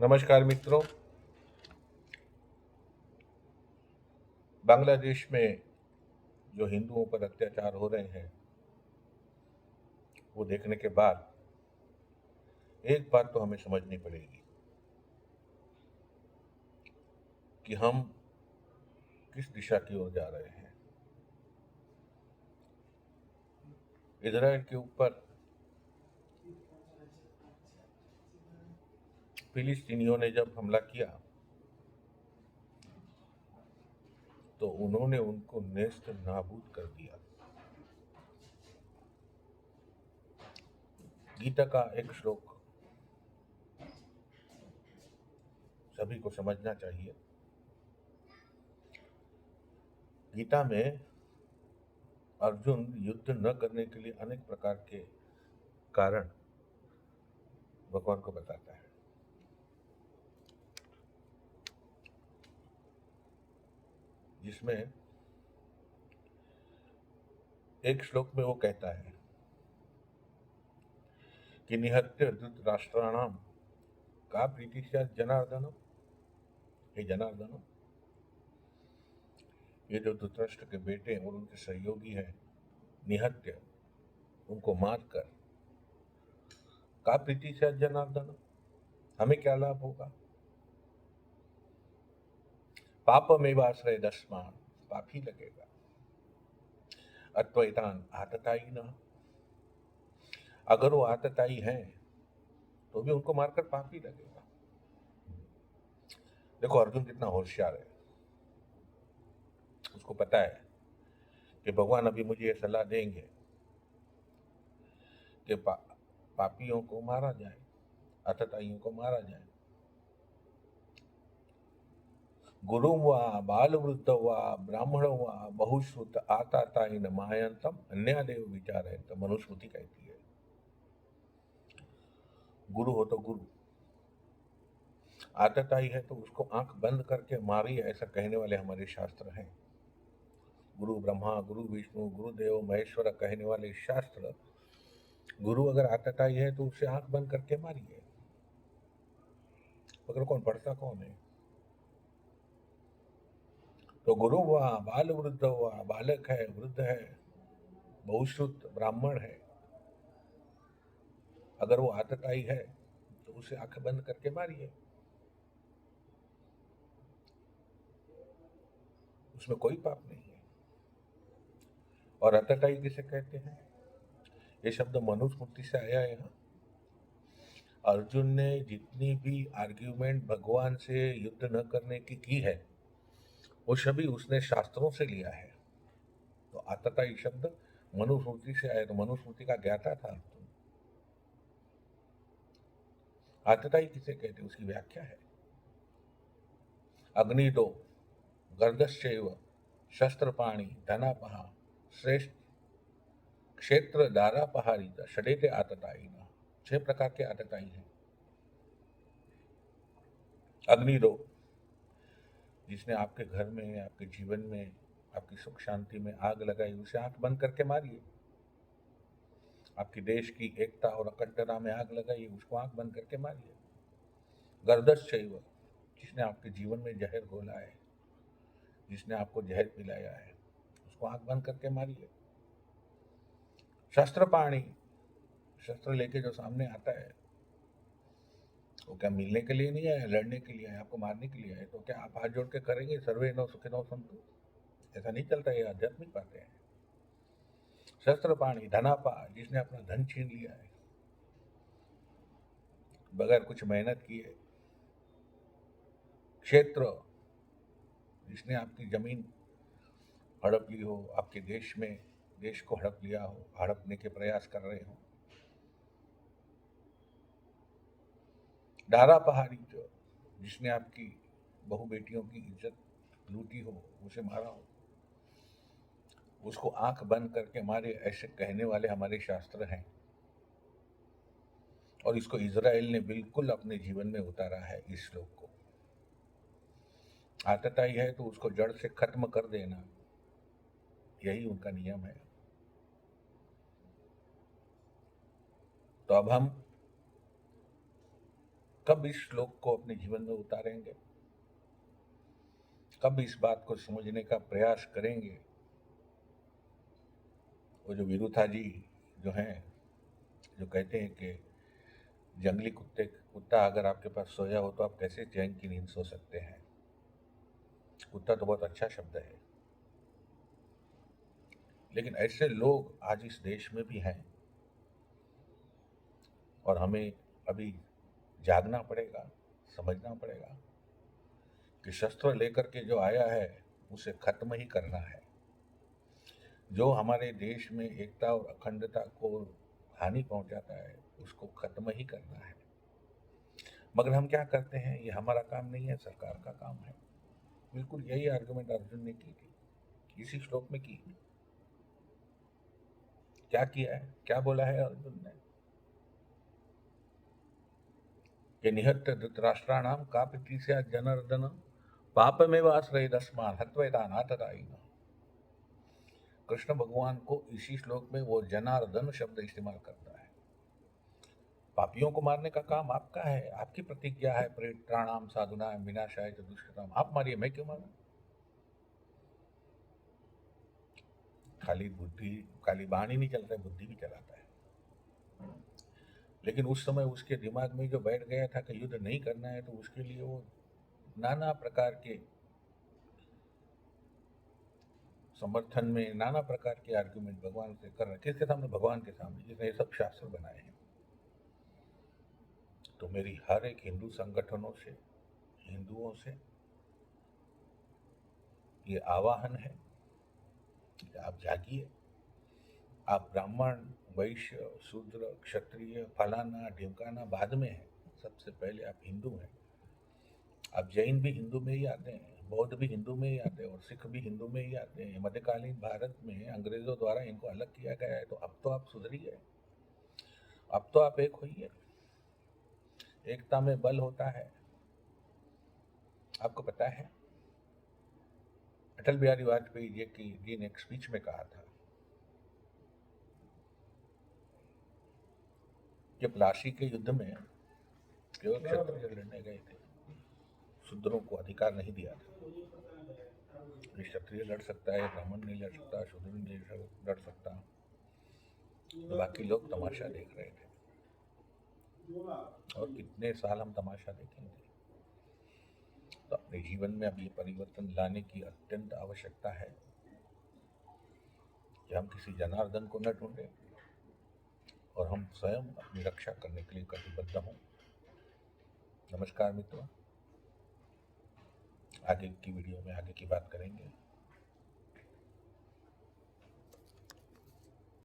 नमस्कार मित्रों। बांग्लादेश में जो हिंदुओं पर अत्याचार हो रहे हैं वो देखने के बाद एक बात तो हमें समझनी पड़ेगी कि हम किस दिशा की ओर जा रहे हैं। इजराइल के ऊपर फिलिस्तीनियों ने जब हमला किया तो उन्होंने उनको नेस्त नाबूद कर दिया। गीता का एक श्लोक सभी को समझना चाहिए। गीता में अर्जुन युद्ध न करने के लिए अनेक प्रकार के कारण भगवान को बताता है, जिसमें एक श्लोक में वो कहता है कि निहत्य धृतराष्ट्राणाम का प्रीति जनार्दनम। हे जनार्दनम, ये जो धृतराष्ट्र के बेटे और उनके सहयोगी हैं, निहत्य, उनको मारकर, का प्रीति से जनार्दन, हमें क्या लाभ होगा। पापमेवाश्रय दस्मान, पाप ही लगेगा। अत्वैतान आतताई न, अगर वो आतताई हैं तो भी उनको मारकर पाप ही लगेगा। देखो अर्जुन कितना होशियार है। उसको पता है कि भगवान अभी मुझे ये सलाह देंगे कि पापियों को मारा जाए, आतताइयों को मारा जाए। गुरु वा बाल वृद्ध वा ब्राह्मण वा बहुश्रुत आताताइन मायंतम अन्यादेव विचार है, तो मनुस्मृति कहती है। गुरु हो तो गुरु, आतताई है तो उसको आंख बंद करके मारिए, ऐसा कहने वाले हमारे शास्त्र हैं। गुरु ब्रह्मा, गुरु विष्णु, गुरुदेव महेश्वर कहने वाले शास्त्र, गुरु अगर आतताई है तो उससे आंख बंद करके मारिए। मगर कौन पढ़ता कौन है। तो गुरु हुआ, बाल वृद्ध हुआ, बालक है, वृद्ध है, बहुश्रुत ब्राह्मण है, अगर वो आतताई है तो उसे आंख बंद करके मारिए। उसमें कोई पाप नहीं है। और आतताई किसे कहते हैं, ये शब्द मनुस्मृति से आया है। यहाँ अर्जुन ने जितनी भी आर्ग्यूमेंट भगवान से युद्ध न करने की है वो सभी उसने शास्त्रों से लिया है। तो आतताई शब्द मनुस्मृति से आया, तो मनुस्मृति का ज्ञाता था अर्जुन। आतताई किसे कहते हैं उसकी व्याख्या है, अग्निदो गर्दश्चैव शस्त्रपाणि धनापहा श्रेष्ठ क्षेत्र दारापहारित षडेते आतताई। 6 प्रकार के आतताई हैं। अग्निदो, जिसने आपके घर में, आपके जीवन में, आपकी सुख शांति में आग लगाई, उसे आंख बंद करके मारिए। आपकी देश की एकता और अखंडता में आग लगाई, उसको आंख बंद करके मारिए। गर्दश्चैव, जिसने आपके जीवन में जहर घोला है, जिसने आपको जहर पिलाया है, उसको आंख बंद करके मारिए। शस्त्र पाणी, शस्त्र लेके जो सामने आता है वो क्या मिलने के लिए नहीं आया, लड़ने के लिए आया, आपको मारने के लिए आया। तो क्या आप हाथ जोड़ के करेंगे सर्वे नो सुखिनो संतु? ऐसा नहीं चलता है, आध्यात्मिक बातें हैं। शस्त्र पाणी धनापा, जिसने अपना धन छीन लिया है बगैर कुछ मेहनत किए। क्षेत्र, जिसने आपकी जमीन हड़प ली हो, आपके देश में देश को हड़प लिया हो, हड़पने के प्रयास कर रहे हो। डारा पहाड़ी, जो जिसने आपकी बहु बेटियों की इज्जत लूटी हो, उसे मारा हो, उसको आंख बंद करके मारे, ऐसे कहने वाले हमारे शास्त्र हैं। और इसको इजराइल ने बिल्कुल अपने जीवन में उतारा है। इस श्लोक को आतताई है तो उसको जड़ से खत्म कर देना, यही उनका नियम है। तो अब हम कब इस श्लोक को अपने जीवन में उतारेंगे? कब इस बात को समझने का प्रयास करेंगे? वो जो विरुथा जी जो हैं, जो कहते हैं कि जंगली कुत्ता अगर आपके पास सोया हो तो आप कैसे चैन की नींद सो सकते हैं? कुत्ता तो बहुत अच्छा शब्द है, लेकिन ऐसे लोग आज इस देश में भी हैं और हमें अभी जागना पड़ेगा, समझना पड़ेगा कि शस्त्र लेकर के जो आया है उसे खत्म ही करना है। जो हमारे देश में एकता और अखंडता को हानि पहुंचाता है उसको खत्म ही करना है। मगर हम क्या करते हैं, ये हमारा काम नहीं है, सरकार का काम है। बिल्कुल यही आर्गुमेंट अर्जुन ने की थी, इसी श्लोक में की। क्या किया है, क्या बोला है अर्जुन ने कि निहत्य धृतराष्ट्राणाम का प्रीतिस्या जनार्दन पापमेव आश्रयेदस्मान् हत्वैतानाततायिनः। कृष्ण भगवान को इसी श्लोक में वो जनार्दन शब्द इस्तेमाल करता है। पापियों को मारने का काम आपका है, आपकी प्रतिज्ञा है, परित्राणाम साधुनाम विनाशाय च दुष्कृताम। आप मारिए, मैं क्यों मारूं? खाली बाण ही नहीं चलता है, बुद्धि भी चलाता है। लेकिन उस समय उसके दिमाग में जो बैठ गया था कि युद्ध नहीं करना है, तो उसके लिए वो नाना प्रकार के समर्थन में नाना प्रकार के आर्ग्यूमेंट भगवान से कर रहे। किसके सामने? भगवान के सामने, जिसने ये सब शास्त्र बनाए हैं। तो मेरी हर एक हिंदू संगठनों से, हिंदुओं से ये आवाहन है कि आप जागिए। आप ब्राह्मण, वैश्य, शूद्र, क्षत्रिय, फलाना ढिमकाना बाद में है, सबसे पहले आप हिंदू हैं। अब जैन भी हिंदू में ही आते हैं, बौद्ध भी हिंदू में ही आते हैं और सिख भी हिंदू में ही आते हैं। मध्यकालीन भारत में अंग्रेजों द्वारा इनको अलग किया गया है, तो अब तो आप सुधरिए, अब तो आप एक होइए। एकता में बल होता है। आपको पता है अटल बिहारी वाजपेयी जी ने एक स्पीच में कहा था कि प्लासी के युद्ध में केवल क्षत्रिय लड़ने गए थे, शूद्रों को अधिकार नहीं दिया था। क्षत्रिय लड़ सकता है, ब्राह्मण नहीं लड़ सकता, शूद्र नहीं लड़ सकता, तो बाकी लोग तमाशा देख रहे थे। और कितने साल हम तमाशा देखेंगे? तो अपने जीवन में अब ये परिवर्तन लाने की अत्यंत आवश्यकता है कि हम किसी जनार्दन को न ढूंढें और हम स्वयं अपनी रक्षा करने के लिए कटिबद्ध हों। नमस्कार मित्रों, आगे की वीडियो में आगे की बात करेंगे।